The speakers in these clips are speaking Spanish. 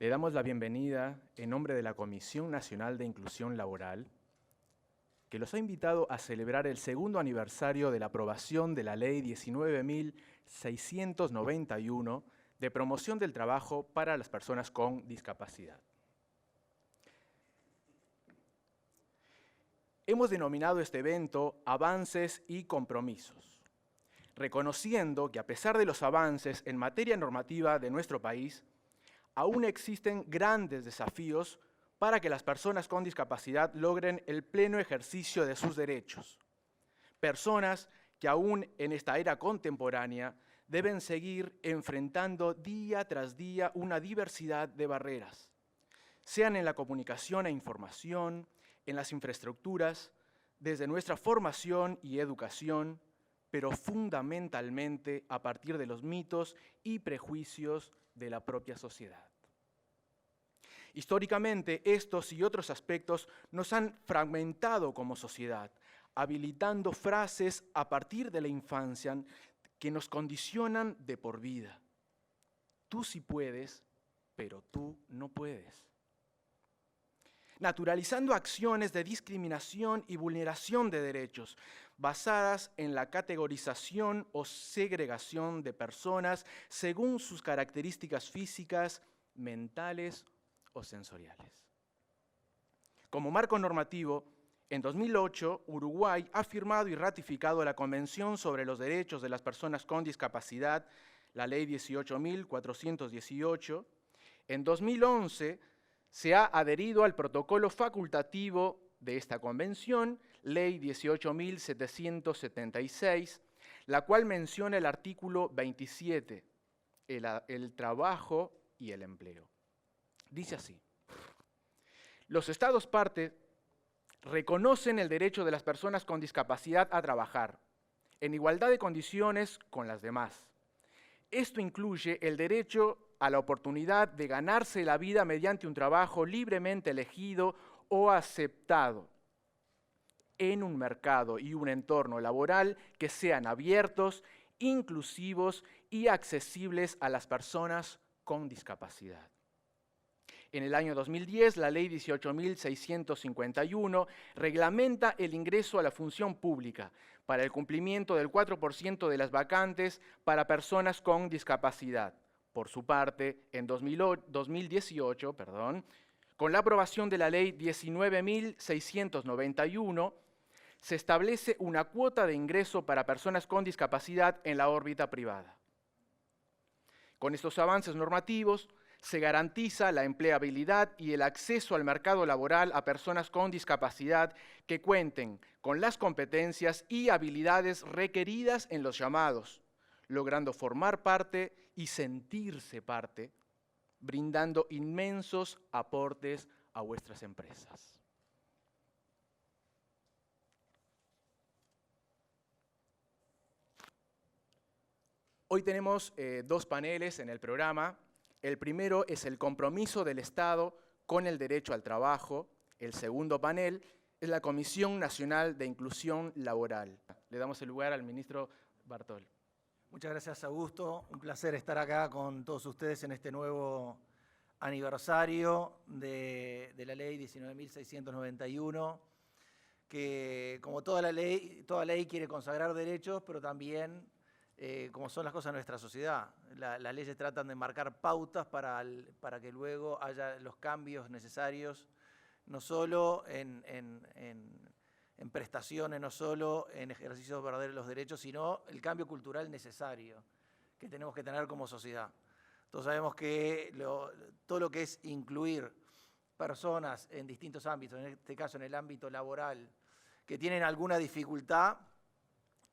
Le damos la bienvenida en nombre de la Comisión Nacional de Inclusión Laboral, que los ha invitado a celebrar el segundo aniversario de la aprobación de la Ley 19.691 de promoción del trabajo para las personas con discapacidad. Hemos denominado este evento Avances y Compromisos, reconociendo que a pesar de los avances en materia normativa de nuestro país, aún existen grandes desafíos para que las personas con discapacidad logren el pleno ejercicio de sus derechos. Personas que aún en esta era contemporánea deben seguir enfrentando día tras día una diversidad de barreras, sean en la comunicación e información, en las infraestructuras, desde nuestra formación y educación, pero fundamentalmente a partir de los mitos y prejuicios de la propia sociedad. Históricamente, estos y otros aspectos nos han fragmentado como sociedad, habilitando frases a partir de la infancia que nos condicionan de por vida. Tú sí puedes, pero tú no puedes. Naturalizando acciones de discriminación y vulneración de derechos, basadas en la categorización o segregación de personas según sus características físicas, mentales o sensoriales. Como marco normativo, en 2008, Uruguay ha firmado y ratificado la Convención sobre los Derechos de las Personas con Discapacidad, la Ley 18.418. En 2011, se ha adherido al protocolo facultativo de esta convención, Ley 18.776, la cual menciona el artículo 27, el trabajo y el empleo. Dice así: los Estados partes reconocen el derecho de las personas con discapacidad a trabajar, en igualdad de condiciones con las demás. Esto incluye el derecho a la oportunidad de ganarse la vida mediante un trabajo libremente elegido o aceptado en un mercado y un entorno laboral que sean abiertos, inclusivos y accesibles a las personas con discapacidad. En el año 2010, la Ley 18.651 reglamenta el ingreso a la función pública para el cumplimiento del 4% de las vacantes para personas con discapacidad. Por su parte, en 2018, con la aprobación de la Ley 19.691, se establece una cuota de ingreso para personas con discapacidad en la órbita privada. Con estos avances normativos, se garantiza la empleabilidad y el acceso al mercado laboral a personas con discapacidad que cuenten con las competencias y habilidades requeridas en los llamados, logrando formar parte y sentirse parte, brindando inmensos aportes a vuestras empresas. Hoy tenemos dos paneles en el programa. El primero es el compromiso del Estado con el derecho al trabajo. El segundo panel es la Comisión Nacional de Inclusión Laboral. Le damos el lugar al ministro Bartol. Muchas gracias, Augusto. Un placer estar acá con todos ustedes en este nuevo aniversario de la Ley 19.691, que como toda ley quiere consagrar derechos, pero también como son las cosas en nuestra sociedad. Las leyes tratan de marcar pautas para que luego haya los cambios necesarios, no solo en prestaciones, no solo en ejercicios verdaderos de los derechos, sino el cambio cultural necesario que tenemos que tener como sociedad. Todos sabemos que todo lo que es incluir personas en distintos ámbitos, en este caso en el ámbito laboral, que tienen alguna dificultad,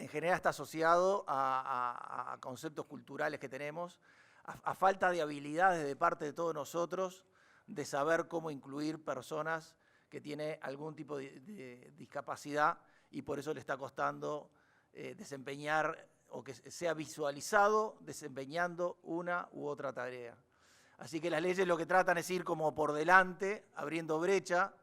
en general está asociado a conceptos culturales que tenemos, a falta de habilidades de parte de todos nosotros de saber cómo incluir personas que tienen algún tipo de discapacidad y por eso le está costando desempeñar o que sea visualizado desempeñando una u otra tarea. Así que las leyes lo que tratan es ir como por delante, abriendo brecha,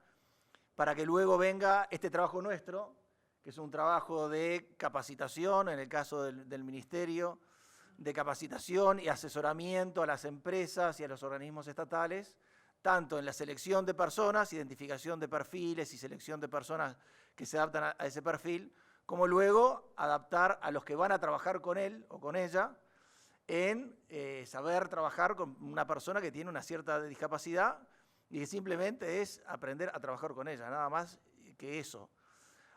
para que luego venga este trabajo nuestro, que es un trabajo de capacitación, en el caso del Ministerio, de capacitación y asesoramiento a las empresas y a los organismos estatales, tanto en la selección de personas, identificación de perfiles y selección de personas que se adaptan a ese perfil, como luego adaptar a los que van a trabajar con él o con ella en saber trabajar con una persona que tiene una cierta discapacidad y que simplemente es aprender a trabajar con ella, nada más que eso.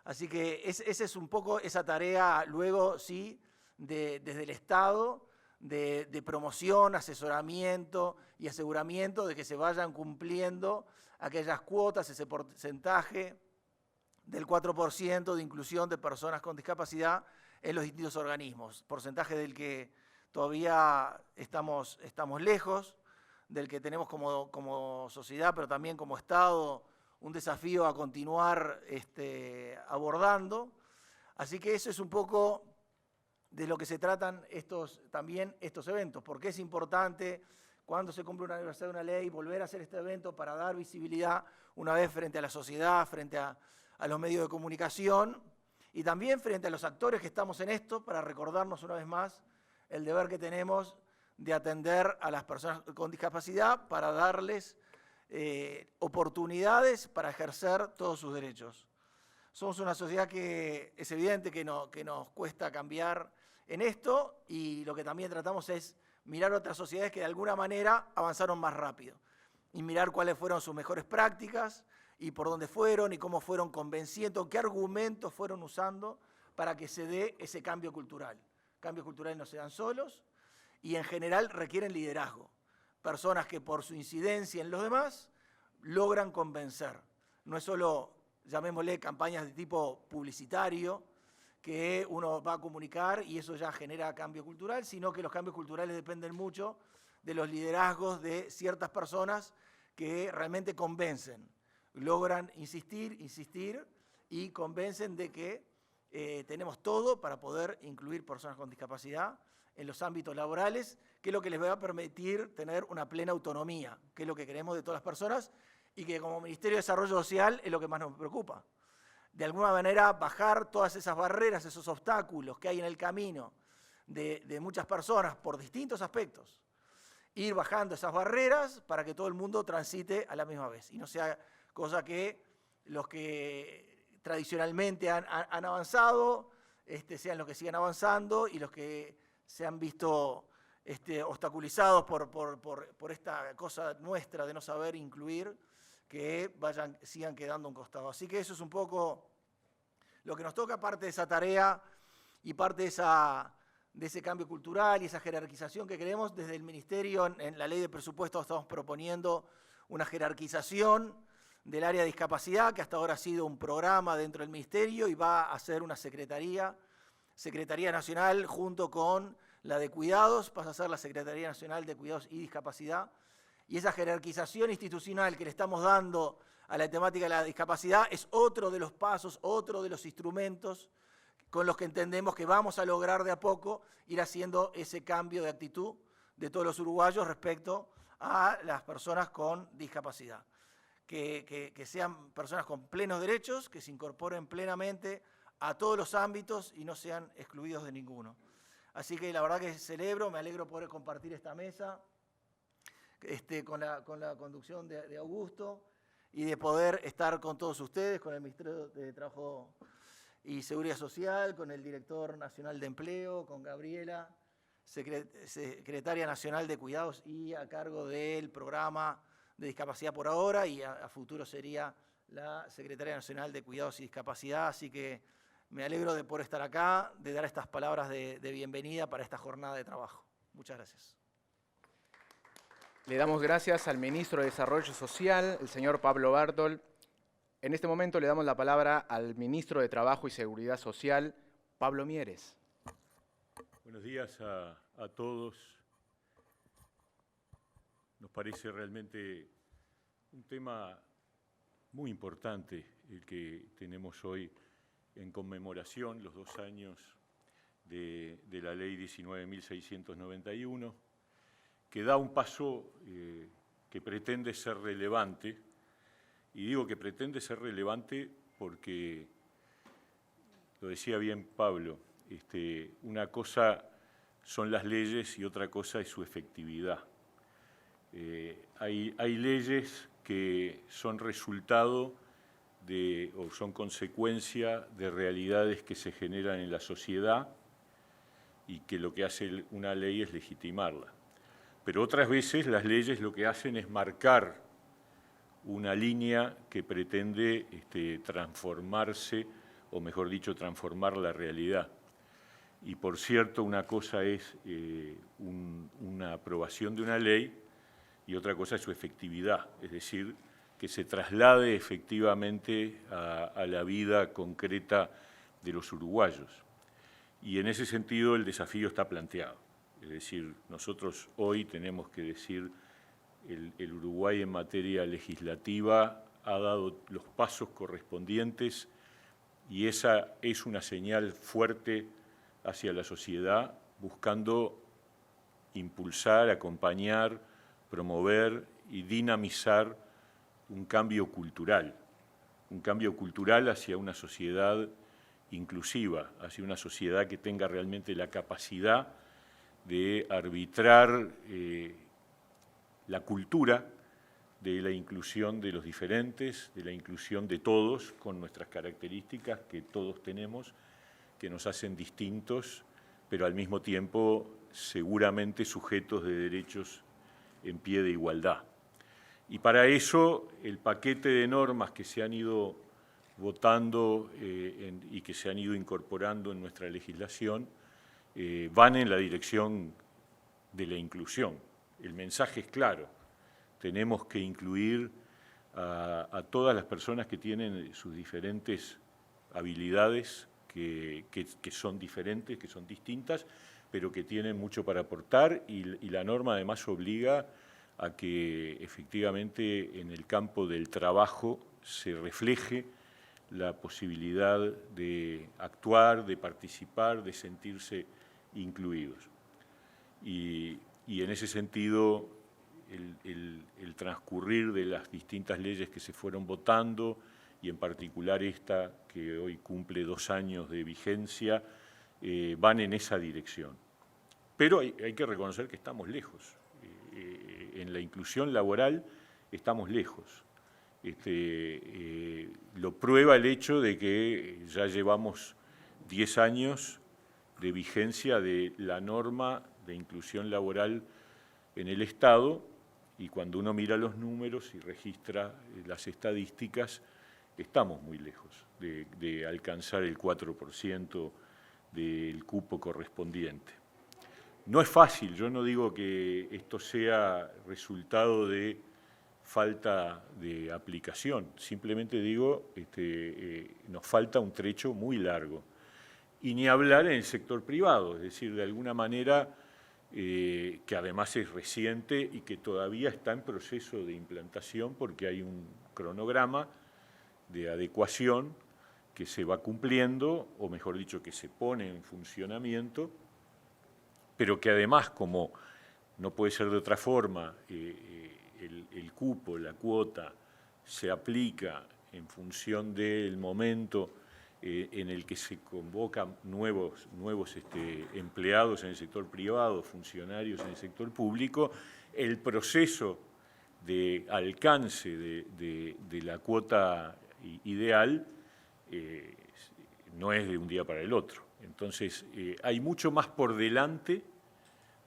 Así que esa es un poco esa tarea luego, sí, desde el Estado, de promoción, asesoramiento y aseguramiento de que se vayan cumpliendo aquellas cuotas, ese porcentaje del 4% de inclusión de personas con discapacidad en los distintos organismos, porcentaje del que todavía estamos lejos, del que tenemos como sociedad, pero también como Estado, un desafío a continuar abordando. Así que eso es un poco de lo que se tratan también estos eventos. Porque es importante, cuando se cumple un aniversario de una ley, volver a hacer este evento para dar visibilidad una vez frente a la sociedad, frente a los medios de comunicación y también frente a los actores que estamos en esto, para recordarnos una vez más el deber que tenemos de atender a las personas con discapacidad para darles oportunidades para ejercer todos sus derechos. Somos una sociedad que es evidente que nos cuesta cambiar en esto, y lo que también tratamos es mirar otras sociedades que de alguna manera avanzaron más rápido y mirar cuáles fueron sus mejores prácticas y por dónde fueron y cómo fueron convenciendo, qué argumentos fueron usando para que se dé ese cambio cultural. Cambios culturales no se dan solos y en general requieren liderazgo. Personas que por su incidencia en los demás logran convencer. No es solo, llamémosle, campañas de tipo publicitario que uno va a comunicar y eso ya genera cambio cultural, sino que los cambios culturales dependen mucho de los liderazgos de ciertas personas que realmente convencen, logran insistir y convencen de que tenemos todo para poder incluir personas con discapacidad en los ámbitos laborales, que es lo que les va a permitir tener una plena autonomía, que es lo que queremos de todas las personas y que como Ministerio de Desarrollo Social es lo que más nos preocupa. De alguna manera bajar todas esas barreras, esos obstáculos que hay en el camino de muchas personas por distintos aspectos. Ir bajando esas barreras para que todo el mundo transite a la misma vez y no sea cosa que los que tradicionalmente han avanzado sean los que sigan avanzando y los que se han visto obstaculizados por esta cosa nuestra de no saber incluir, que sigan quedando a un costado. Así que eso es un poco lo que nos toca, parte de esa tarea y parte de ese cambio cultural y esa jerarquización que queremos. Desde el Ministerio, en la Ley de Presupuestos, estamos proponiendo una jerarquización del área de discapacidad, que hasta ahora ha sido un programa dentro del Ministerio y va a ser una Secretaría Nacional junto con la de Cuidados, pasa a ser la Secretaría Nacional de Cuidados y Discapacidad. Y esa jerarquización institucional que le estamos dando a la temática de la discapacidad es otro de los pasos, otro de los instrumentos con los que entendemos que vamos a lograr de a poco ir haciendo ese cambio de actitud de todos los uruguayos respecto a las personas con discapacidad. Que sean personas con plenos derechos, que se incorporen plenamente a todos los ámbitos y no sean excluidos de ninguno. Así que la verdad que celebro, me alegro poder compartir esta mesa con la conducción de Augusto y de poder estar con todos ustedes, con el Ministerio de Trabajo y Seguridad Social, con el Director Nacional de Empleo, con Gabriela, Secretaria Nacional de Cuidados y a cargo del programa de discapacidad por ahora, y a futuro sería la Secretaria Nacional de Cuidados y Discapacidad. Así que me alegro de poder estar acá, de dar estas palabras de bienvenida para esta jornada de trabajo. Muchas gracias. Le damos gracias al Ministro de Desarrollo Social, el señor Pablo Bartol. En este momento le damos la palabra al Ministro de Trabajo y Seguridad Social, Pablo Mieres. Buenos días a todos. Nos parece realmente un tema muy importante el que tenemos hoy en conmemoración, los 2 años de la Ley 19.691, que da un paso que pretende ser relevante. Y digo que pretende ser relevante porque, lo decía bien Pablo, una cosa son las leyes y otra cosa es su efectividad. Hay leyes que son resultado o son consecuencia de realidades que se generan en la sociedad y que lo que hace una ley es legitimarla. Pero otras veces las leyes lo que hacen es marcar una línea que pretende transformarse, o mejor dicho, transformar la realidad. Y por cierto, una cosa es una aprobación de una ley y otra cosa es su efectividad, es decir, que se traslade efectivamente a la vida concreta de los uruguayos. Y en ese sentido el desafío está planteado. Es decir, nosotros hoy tenemos que decir, el Uruguay en materia legislativa ha dado los pasos correspondientes y esa es una señal fuerte hacia la sociedad, buscando impulsar, acompañar, promover y dinamizar un cambio cultural hacia una sociedad inclusiva, hacia una sociedad que tenga realmente la capacidad de arbitrar la cultura de la inclusión de los diferentes, de la inclusión de todos, con nuestras características que todos tenemos, que nos hacen distintos, pero al mismo tiempo seguramente sujetos de derechos en pie de igualdad. Y para eso el paquete de normas que se han ido votando y que se han ido incorporando en nuestra legislación van en la dirección de la inclusión. El mensaje es claro, tenemos que incluir a todas las personas que tienen sus diferentes habilidades, que son diferentes, que son distintas, pero que tienen mucho para aportar y la norma además obliga a que efectivamente en el campo del trabajo se refleje la posibilidad de actuar, de participar, de sentirse incluidos. Y en ese sentido, el transcurrir de las distintas leyes que se fueron votando, y en particular esta que hoy cumple 2 años de vigencia, van en esa dirección. Pero hay que reconocer que estamos lejos. En la inclusión laboral estamos lejos. Lo prueba el hecho de que ya llevamos 10 años de vigencia de la norma de inclusión laboral en el Estado, y cuando uno mira los números y registra las estadísticas, estamos muy lejos de alcanzar el 4% del cupo correspondiente. No es fácil, yo no digo que esto sea resultado de falta de aplicación, simplemente digo nos falta un trecho muy largo. Y ni hablar en el sector privado, es decir, de alguna manera que además es reciente y que todavía está en proceso de implantación porque hay un cronograma de adecuación que se va cumpliendo, o mejor dicho, que se pone en funcionamiento, pero que además, como no puede ser de otra forma, el cupo, la cuota, se aplica en función del momento en el que se convocan nuevos empleados en el sector privado, funcionarios en el sector público, el proceso de alcance de la cuota ideal no es de un día para el otro. Entonces, hay mucho más por delante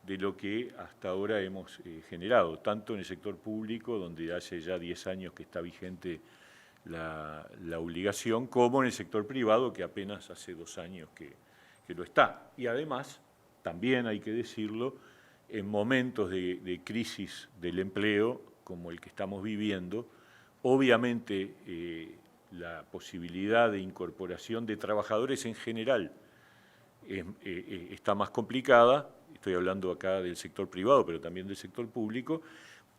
de lo que hasta ahora hemos generado, tanto en el sector público, donde hace ya 10 años que está vigente la obligación, como en el sector privado, que apenas hace 2 años que lo está. Y además, también hay que decirlo, en momentos de crisis del empleo, como el que estamos viviendo, obviamente la posibilidad de incorporación de trabajadores en general está más complicada, estoy hablando acá del sector privado, pero también del sector público,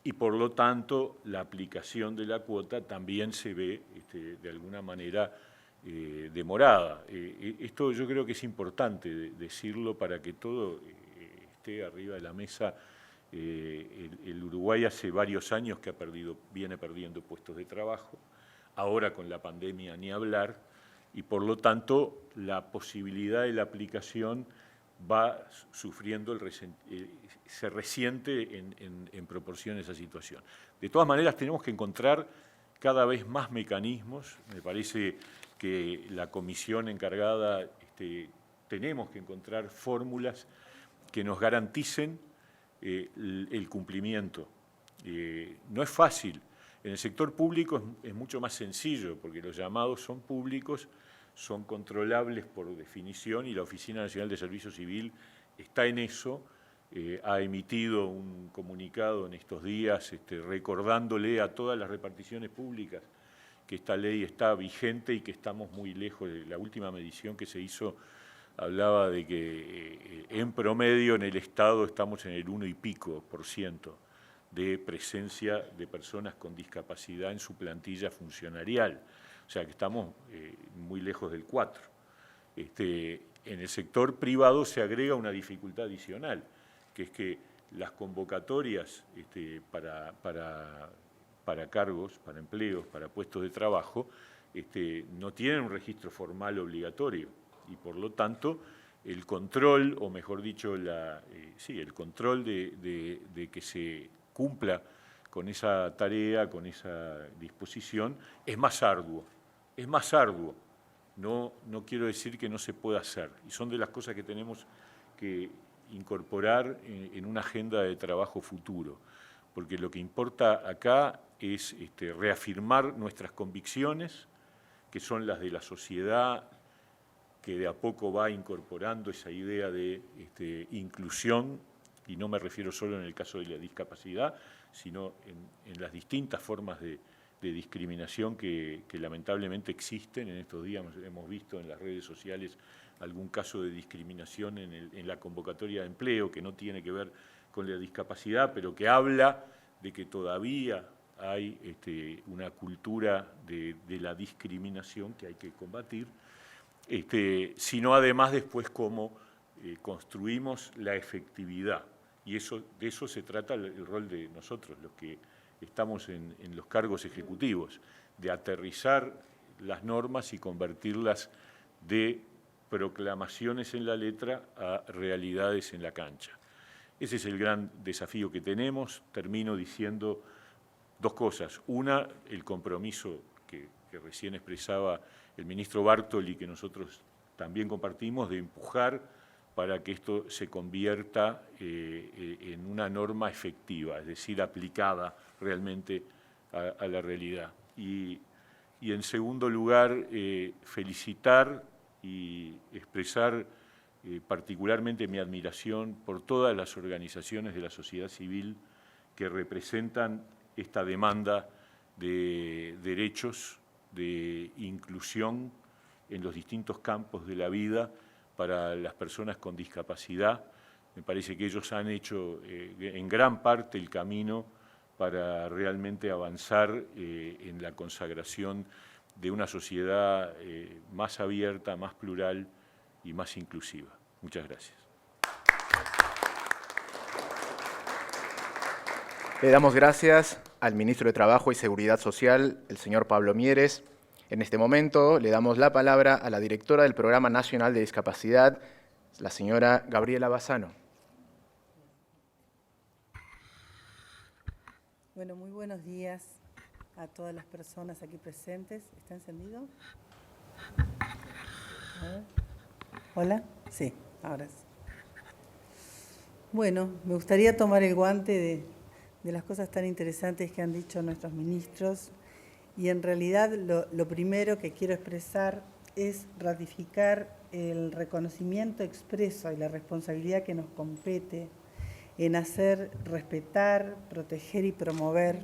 y por lo tanto la aplicación de la cuota también se ve de alguna manera demorada. Esto yo creo que es importante decirlo para que todo esté arriba de la mesa. El Uruguay hace varios años que viene perdiendo puestos de trabajo, ahora con la pandemia ni hablar, y por lo tanto la posibilidad de la aplicación va sufriendo, se resiente en proporción a esa situación. De todas maneras, tenemos que encontrar cada vez más mecanismos. Me parece que la comisión encargada, tenemos que encontrar fórmulas que nos garanticen el cumplimiento. No es fácil. En el sector público es mucho más sencillo, porque los llamados son públicos, son controlables por definición, y la Oficina Nacional de Servicio Civil está en eso. Ha emitido un comunicado en estos días recordándole a todas las reparticiones públicas que esta ley está vigente y que estamos muy lejos. La última medición que se hizo hablaba de que en promedio en el Estado estamos en el 1 y pico % de presencia de personas con discapacidad en su plantilla funcionarial. O sea que estamos muy lejos del 4. En el sector privado se agrega una dificultad adicional, que es que las convocatorias para cargos, para empleos, para puestos de trabajo, no tienen un registro formal obligatorio, y por lo tanto el control, o mejor dicho, el control de que se cumpla con esa tarea, con esa disposición, es más arduo. Es más arduo. No quiero decir que no se pueda hacer, y son de las cosas que tenemos que incorporar en una agenda de trabajo futuro, porque lo que importa acá es reafirmar nuestras convicciones, que son las de la sociedad, que de a poco va incorporando esa idea de inclusión, y no me refiero solo en el caso de la discapacidad, sino en las distintas formas de discriminación que lamentablemente existen. En estos días hemos visto en las redes sociales algún caso de discriminación en la convocatoria de empleo, que no tiene que ver con la discapacidad, pero que habla de que todavía hay una cultura de la discriminación que hay que combatir, sino además después cómo construimos la efectividad. Y de eso se trata el rol de nosotros, los que estamos en los cargos ejecutivos, de aterrizar las normas y convertirlas de proclamaciones en la letra a realidades en la cancha. Ese es el gran desafío que tenemos. Termino diciendo dos cosas. Una, el compromiso que recién expresaba el ministro Bartoli, que nosotros también compartimos, de empujar para que esto se convierta en una norma efectiva, es decir, aplicada realmente a la realidad. Y en segundo lugar, felicitar y expresar particularmente mi admiración por todas las organizaciones de la sociedad civil que representan esta demanda de derechos, de inclusión en los distintos campos de la vida para las personas con discapacidad. Me parece que ellos han hecho en gran parte el camino para realmente avanzar en la consagración de una sociedad más abierta, más plural y más inclusiva. Muchas gracias. Le damos gracias al ministro de Trabajo y Seguridad Social, el señor Pablo Mieres. En este momento le damos la palabra a la directora del Programa Nacional de Discapacidad, la señora Gabriela Bassano. Bueno, muy buenos días a todas las personas aquí presentes. ¿Está encendido? A ver. ¿Hola? Sí, ahora sí. Bueno, me gustaría tomar el guante de las cosas tan interesantes que han dicho nuestros ministros, y en realidad lo primero que quiero expresar es ratificar el reconocimiento expreso y la responsabilidad que nos compete en hacer respetar, proteger y promover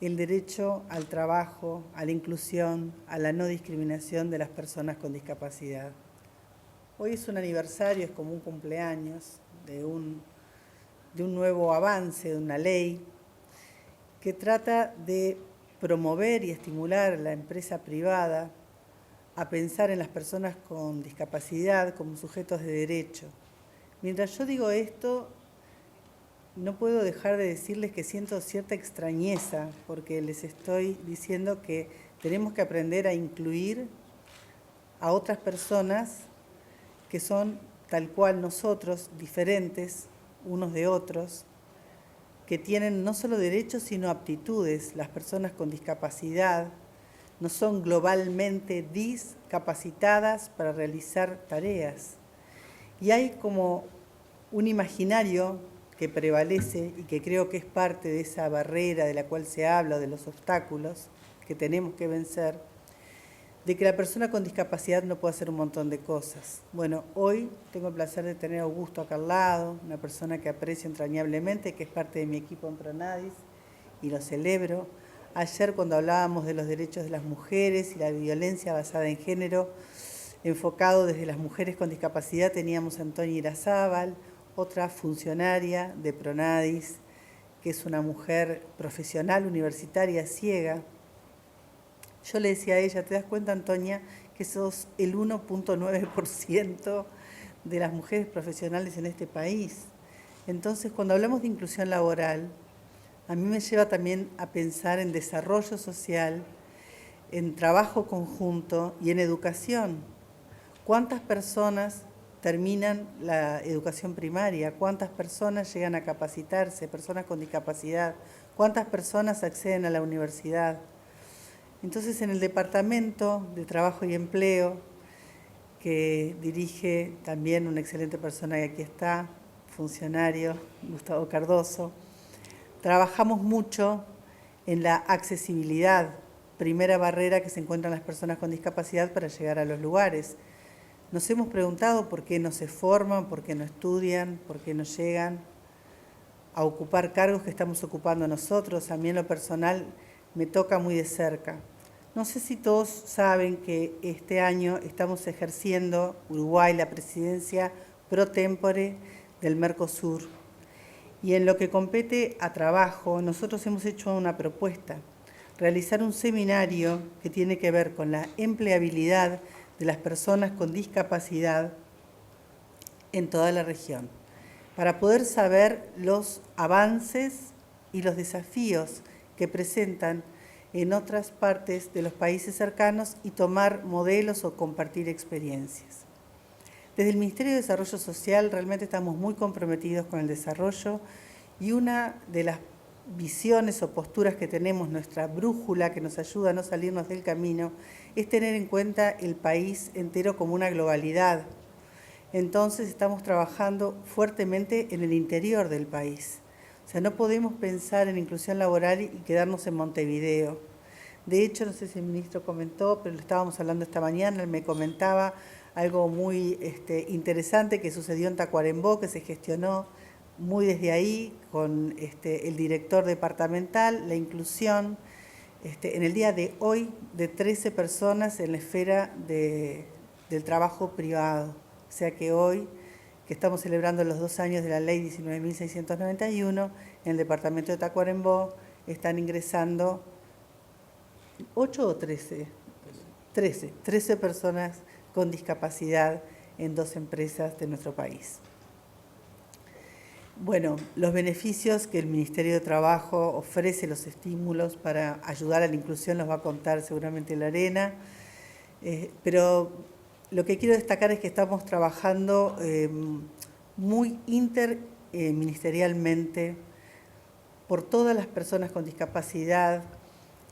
el derecho al trabajo, a la inclusión, a la no discriminación de las personas con discapacidad. Hoy es un aniversario, es como un cumpleaños de un nuevo avance, de una ley que trata de promover y estimular a la empresa privada a pensar en las personas con discapacidad como sujetos de derecho. Mientras yo digo esto, no puedo dejar de decirles que siento cierta extrañeza, porque les estoy diciendo que tenemos que aprender a incluir a otras personas que son tal cual nosotros, diferentes unos de otros, que tienen no solo derechos, sino aptitudes. Las personas con discapacidad no son globalmente discapacitadas para realizar tareas. Y hay como un imaginario que prevalece y que creo que es parte de esa barrera de la cual se habla, de los obstáculos que tenemos que vencer, de que la persona con discapacidad no puede hacer un montón de cosas. Bueno, hoy tengo el placer de tener a Augusto acá al lado, una persona que aprecio entrañablemente, que es parte de mi equipo en Pronadis, y lo celebro. Ayer, cuando hablábamos de los derechos de las mujeres y la violencia basada en género, enfocado desde las mujeres con discapacidad, teníamos a Antonia Irazábal, otra funcionaria de Pronadis, que es una mujer profesional universitaria ciega. Yo le decía a ella, ¿te das cuenta, Antonia, que sos el 1.9% de las mujeres profesionales en este país? Entonces, cuando hablamos de inclusión laboral, a mí me lleva también a pensar en desarrollo social, en trabajo conjunto y en educación. ¿Cuántas personas terminan la educación primaria? ¿Cuántas personas llegan a capacitarse? Personas con discapacidad. ¿Cuántas personas acceden a la universidad? Entonces, en el Departamento de Trabajo y Empleo, que dirige también una excelente persona que aquí está, funcionario, Gustavo Cardoso, trabajamos mucho en la accesibilidad, primera barrera que se encuentran las personas con discapacidad para llegar a los lugares. Nos hemos preguntado por qué no se forman, por qué no estudian, por qué no llegan a ocupar cargos que estamos ocupando nosotros. A mí en lo personal me toca muy de cerca. No sé si todos saben que este año estamos ejerciendo Uruguay la presidencia pro tempore del Mercosur. Y en lo que compete a trabajo, nosotros hemos hecho una propuesta, realizar un seminario que tiene que ver con la empleabilidad de las personas con discapacidad en toda la región, para poder saber los avances y los desafíos que presentan en otras partes de los países cercanos y tomar modelos o compartir experiencias. Desde el Ministerio de Desarrollo Social realmente estamos muy comprometidos con el desarrollo y una de las visiones o posturas que tenemos, nuestra brújula que nos ayuda a no salirnos del camino, es tener en cuenta el país entero como una globalidad. Entonces estamos trabajando fuertemente en el interior del país. O sea, no podemos pensar en inclusión laboral y quedarnos en Montevideo. De hecho, no sé si el ministro comentó, pero lo estábamos hablando esta mañana, él me comentaba algo muy interesante que sucedió en Tacuarembó, que se gestionó muy desde ahí con el director departamental, la inclusión en el día de hoy de 13 personas en la esfera del trabajo privado. O sea que hoy, que estamos celebrando los 2 años de la ley 19.691, en el departamento de Tacuarembó están ingresando 8 o 13, 13 personas con discapacidad en 2 empresas de nuestro país. Bueno, los beneficios que el Ministerio de Trabajo ofrece, los estímulos para ayudar a la inclusión los va a contar seguramente Lorena, pero lo que quiero destacar es que estamos trabajando muy interministerialmente por todas las personas con discapacidad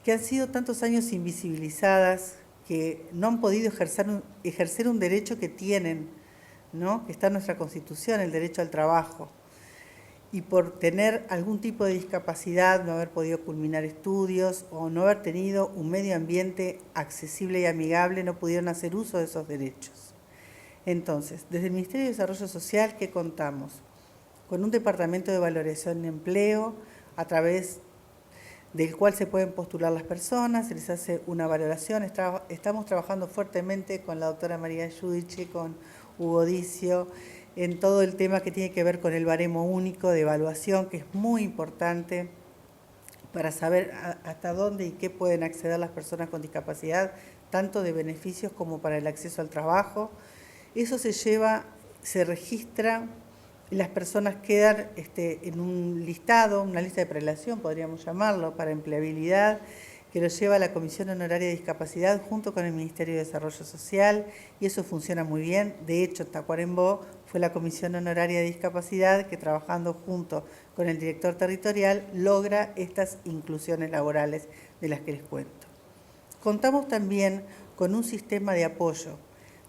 que han sido tantos años invisibilizadas, que no han podido ejercer un derecho que tienen, ¿no? Que está en nuestra Constitución, el derecho al trabajo. Y por tener algún tipo de discapacidad, no haber podido culminar estudios o no haber tenido un medio ambiente accesible y amigable, no pudieron hacer uso de esos derechos. Entonces, desde el Ministerio de Desarrollo Social, ¿qué contamos? Con un departamento de valoración de empleo, a través del cual se pueden postular las personas, se les hace una valoración. Estamos trabajando fuertemente con la doctora María Giudice, con Hugo Dicio, en todo el tema que tiene que ver con el baremo único de evaluación, que es muy importante para saber hasta dónde y qué pueden acceder las personas con discapacidad, tanto de beneficios como para el acceso al trabajo. Eso se registra, y las personas quedan en un listado, una lista de prelación, podríamos llamarlo, para empleabilidad, que lo lleva la Comisión Honoraria de Discapacidad junto con el Ministerio de Desarrollo Social, y eso funciona muy bien. De hecho, Tacuarembó fue la Comisión Honoraria de Discapacidad que, trabajando junto con el director territorial, logra estas inclusiones laborales de las que les cuento. Contamos también con un sistema de apoyo,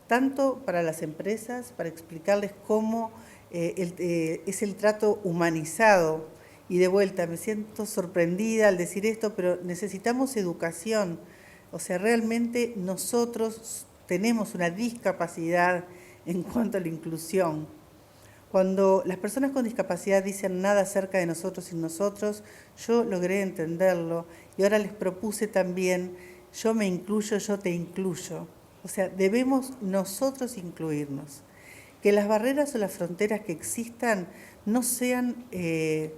tanto para las empresas, para explicarles cómo es el trato humanizado. Y de vuelta, me siento sorprendida al decir esto, pero necesitamos educación. O sea, realmente nosotros tenemos una discapacidad en cuanto a la inclusión. Cuando las personas con discapacidad dicen nada acerca de nosotros sin nosotros, yo logré entenderlo y ahora les propuse también, yo me incluyo, yo te incluyo. O sea, debemos nosotros incluirnos. Que las barreras o las fronteras que existan no sean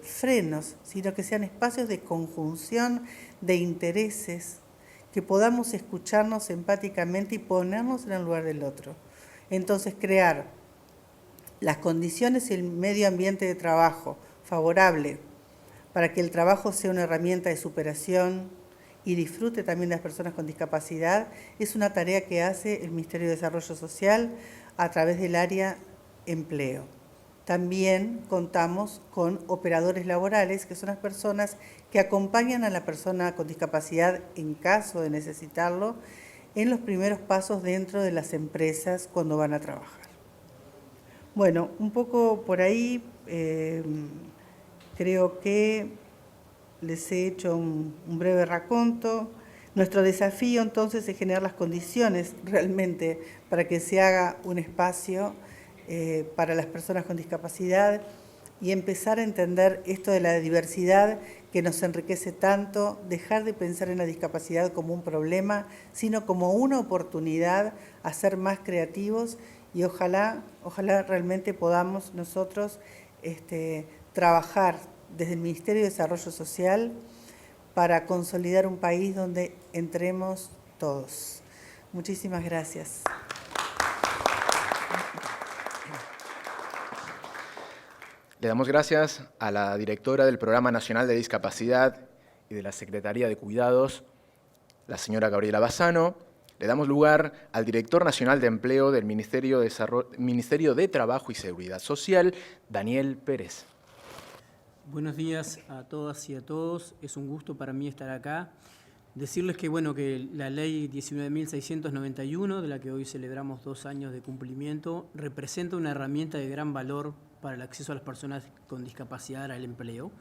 frenos, sino que sean espacios de conjunción de intereses, que podamos escucharnos empáticamente y ponernos en el lugar del otro. Entonces, crear las condiciones y el medio ambiente de trabajo favorable para que el trabajo sea una herramienta de superación y disfrute también de las personas con discapacidad, es una tarea que hace el Ministerio de Desarrollo Social a través del área empleo. También contamos con operadores laborales, que son las personas que acompañan a la persona con discapacidad en caso de necesitarlo, en los primeros pasos dentro de las empresas cuando van a trabajar. Bueno, un poco por ahí creo que les he hecho un breve raconto. Nuestro desafío entonces es generar las condiciones realmente para que se haga un espacio para las personas con discapacidad y empezar a entender esto de la diversidad que nos enriquece tanto, dejar de pensar en la discapacidad como un problema, sino como una oportunidad a ser más creativos y ojalá realmente podamos nosotros trabajar desde el Ministerio de Desarrollo Social para consolidar un país donde entremos todos. Muchísimas gracias. Le damos gracias a la directora del Programa Nacional de Discapacidad y de la Secretaría de Cuidados, la señora Gabriela Bassano. Le damos lugar al director nacional de Empleo del Ministerio de Trabajo y Seguridad Social, Daniel Pérez. Buenos días a todas y a todos. Es un gusto para mí estar acá. Decirles que, que la ley 19.691, de la que hoy celebramos 2 años de cumplimiento, representa una herramienta de gran valor para el acceso a las personas con discapacidad al empleo.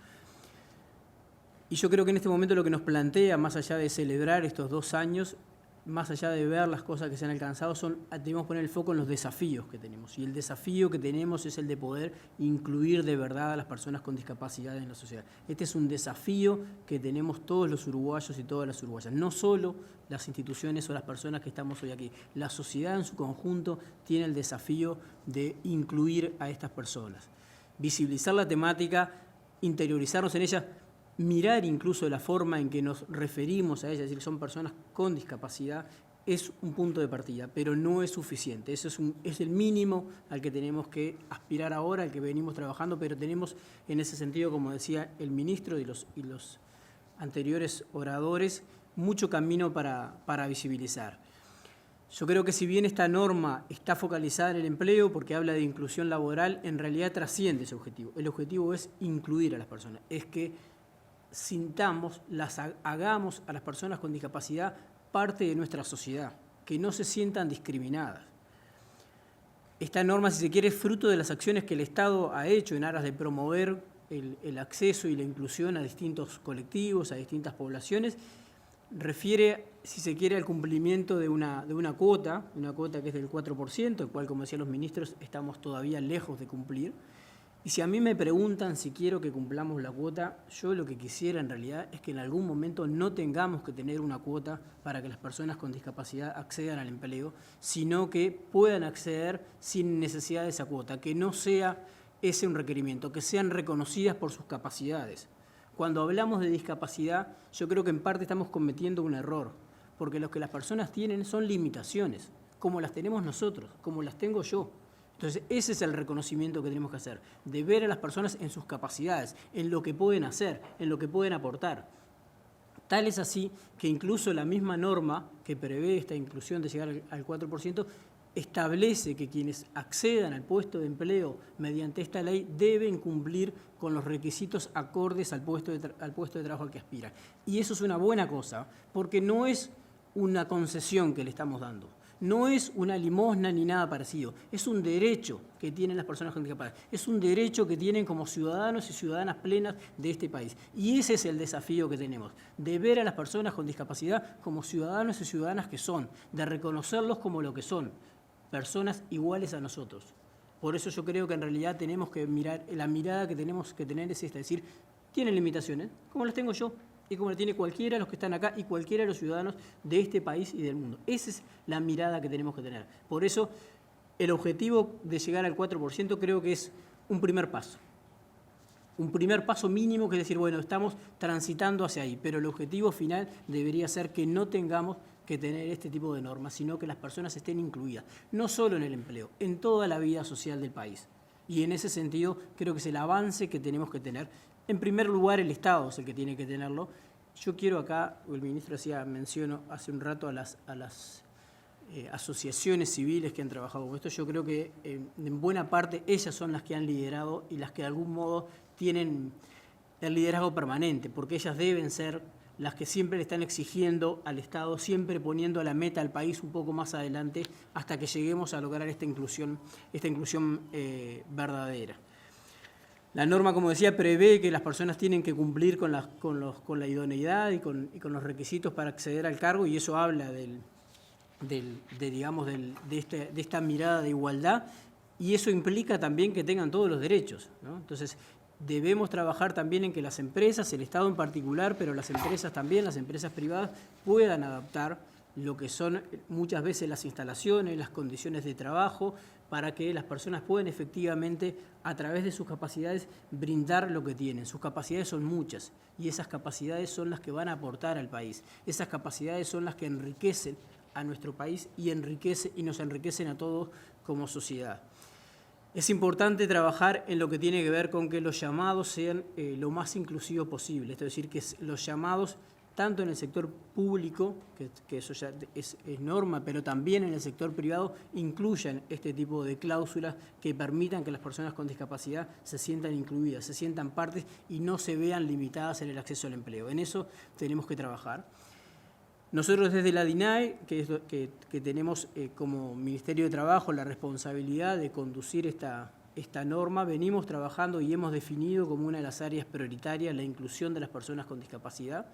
Y yo creo que en este momento lo que nos plantea, más allá de celebrar estos 2 años, más allá de ver las cosas que se han alcanzado, debemos poner el foco en los desafíos que tenemos. Y el desafío que tenemos es el de poder incluir de verdad a las personas con discapacidad en la sociedad. Este es un desafío que tenemos todos los uruguayos y todas las uruguayas. No solo las instituciones o las personas que estamos hoy aquí. La sociedad en su conjunto tiene el desafío de incluir a estas personas. Visibilizar la temática, interiorizarnos en ella, mirar incluso la forma en que nos referimos a ellas, es decir, son personas con discapacidad, es un punto de partida, pero no es suficiente. Eso es el mínimo al que tenemos que aspirar ahora, al que venimos trabajando, pero tenemos en ese sentido, como decía el ministro y los anteriores oradores, mucho camino para visibilizar. Yo creo que si bien esta norma está focalizada en el empleo porque habla de inclusión laboral, en realidad trasciende ese objetivo. El objetivo es incluir a las personas, es que sintamos, hagamos a las personas con discapacidad parte de nuestra sociedad, que no se sientan discriminadas. Esta norma, si se quiere, es fruto de las acciones que el Estado ha hecho en aras de promover el acceso y la inclusión a distintos colectivos, a distintas poblaciones. Refiere, si se quiere, al cumplimiento de una cuota que es del 4%, el cual, como decían los ministros, estamos todavía lejos de cumplir. Y si a mí me preguntan si quiero que cumplamos la cuota, yo lo que quisiera en realidad es que en algún momento no tengamos que tener una cuota para que las personas con discapacidad accedan al empleo, sino que puedan acceder sin necesidad de esa cuota, que no sea ese un requerimiento, que sean reconocidas por sus capacidades. Cuando hablamos de discapacidad, yo creo que en parte estamos cometiendo un error, porque lo que las personas tienen son limitaciones, como las tenemos nosotros, como las tengo yo. Entonces, ese es el reconocimiento que tenemos que hacer, de ver a las personas en sus capacidades, en lo que pueden hacer, en lo que pueden aportar. Tal es así que incluso la misma norma que prevé esta inclusión de llegar al 4%, establece que quienes accedan al puesto de empleo mediante esta ley deben cumplir con los requisitos acordes al puesto de trabajo al que aspiran. Y eso es una buena cosa, porque no es una concesión que le estamos dando, no es una limosna ni nada parecido, es un derecho que tienen las personas con discapacidad, es un derecho que tienen como ciudadanos y ciudadanas plenas de este país. Y ese es el desafío que tenemos, de ver a las personas con discapacidad como ciudadanos y ciudadanas que son, de reconocerlos como lo que son, personas iguales a nosotros. Por eso yo creo que en realidad tenemos que mirar, la mirada que tenemos que tener es esta, es decir, tienen limitaciones, como las tengo yo, y como la tiene cualquiera de los que están acá y cualquiera de los ciudadanos de este país y del mundo. Esa es la mirada que tenemos que tener. Por eso, el objetivo de llegar al 4% creo que es un primer paso. Un primer paso mínimo, que es decir, bueno, estamos transitando hacia ahí, pero el objetivo final debería ser que no tengamos que tener este tipo de normas, sino que las personas estén incluidas, no solo en el empleo, en toda la vida social del país. Y en ese sentido creo que es el avance que tenemos que tener. En primer lugar, el Estado es el que tiene que tenerlo. Yo quiero acá, el ministro hacía mención hace un rato a las asociaciones civiles que han trabajado con esto. Yo creo que en buena parte ellas son las que han liderado y las que de algún modo tienen el liderazgo permanente, porque ellas deben ser las que siempre le están exigiendo al Estado, siempre poniendo a la meta al país un poco más adelante hasta que lleguemos a lograr esta inclusión verdadera. La norma, como decía, prevé que las personas tienen que cumplir con la idoneidad y con los requisitos para acceder al cargo, y eso habla de esta mirada de igualdad, y eso implica también que tengan todos los derechos, ¿no? Entonces, debemos trabajar también en que las empresas, el Estado en particular, pero las empresas también, las empresas privadas, puedan adaptar lo que son muchas veces las instalaciones, las condiciones de trabajo, para que las personas puedan efectivamente, a través de sus capacidades, brindar lo que tienen. Sus capacidades son muchas, y esas capacidades son las que van a aportar al país. Esas capacidades son las que enriquecen a nuestro país y nos enriquecen a todos como sociedad. Es importante trabajar en lo que tiene que ver con que los llamados sean lo más inclusivos posible, es decir, que los llamados, tanto en el sector público, que eso ya es norma, pero también en el sector privado, incluyan este tipo de cláusulas que permitan que las personas con discapacidad se sientan incluidas, se sientan partes y no se vean limitadas en el acceso al empleo. En eso tenemos que trabajar. Nosotros desde la DINAE, que tenemos como Ministerio de Trabajo la responsabilidad de conducir esta norma, venimos trabajando y hemos definido como una de las áreas prioritarias la inclusión de las personas con discapacidad.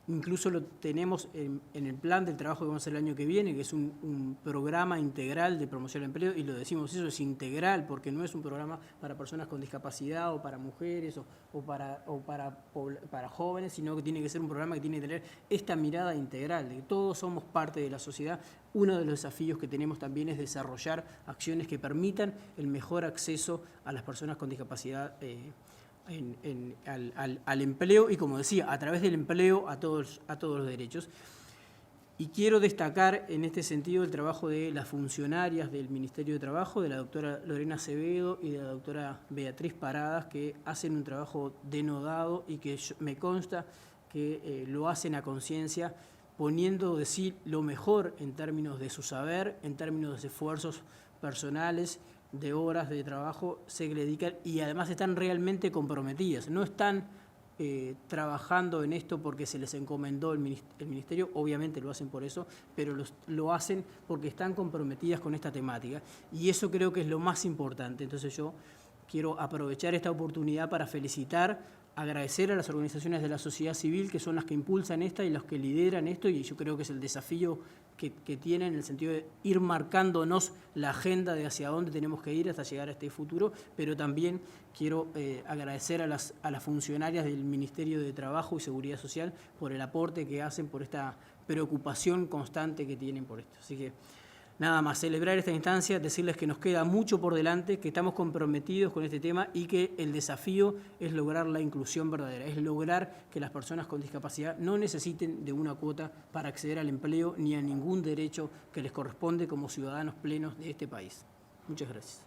Incluso lo tenemos en el plan del trabajo que vamos a hacer el año que viene, que es un programa integral de promoción del empleo, y lo decimos, eso es integral, porque no es un programa para personas con discapacidad o para mujeres o para jóvenes, sino que tiene que ser un programa que tiene que tener esta mirada integral, de que todos somos parte de la sociedad. Uno de los desafíos que tenemos también es desarrollar acciones que permitan el mejor acceso a las personas con discapacidad al empleo, y como decía, a través del empleo a todos los derechos. Y quiero destacar en este sentido el trabajo de las funcionarias del Ministerio de Trabajo, de la doctora Lorena Acevedo y de la doctora Beatriz Paradas, que hacen un trabajo denodado y que me consta que lo hacen a conciencia, poniendo de sí lo mejor en términos de su saber, en términos de esfuerzos personales, de horas de trabajo se le dedican, y además están realmente comprometidas. No están trabajando en esto porque se les encomendó el ministerio, obviamente lo hacen por eso, pero lo hacen porque están comprometidas con esta temática, y eso creo que es lo más importante. Entonces yo quiero aprovechar esta oportunidad para felicitar, agradecer a las organizaciones de la sociedad civil, que son las que impulsan esta y las que lideran esto, y yo creo que es el desafío que tienen, en el sentido de ir marcándonos la agenda de hacia dónde tenemos que ir hasta llegar a este futuro, pero también quiero agradecer a las funcionarias del Ministerio de Trabajo y Seguridad Social por el aporte que hacen, por esta preocupación constante que tienen por esto. Así que nada más, celebrar esta instancia, decirles que nos queda mucho por delante, que estamos comprometidos con este tema y que el desafío es lograr la inclusión verdadera, es lograr que las personas con discapacidad no necesiten de una cuota para acceder al empleo ni a ningún derecho que les corresponde como ciudadanos plenos de este país. Muchas gracias.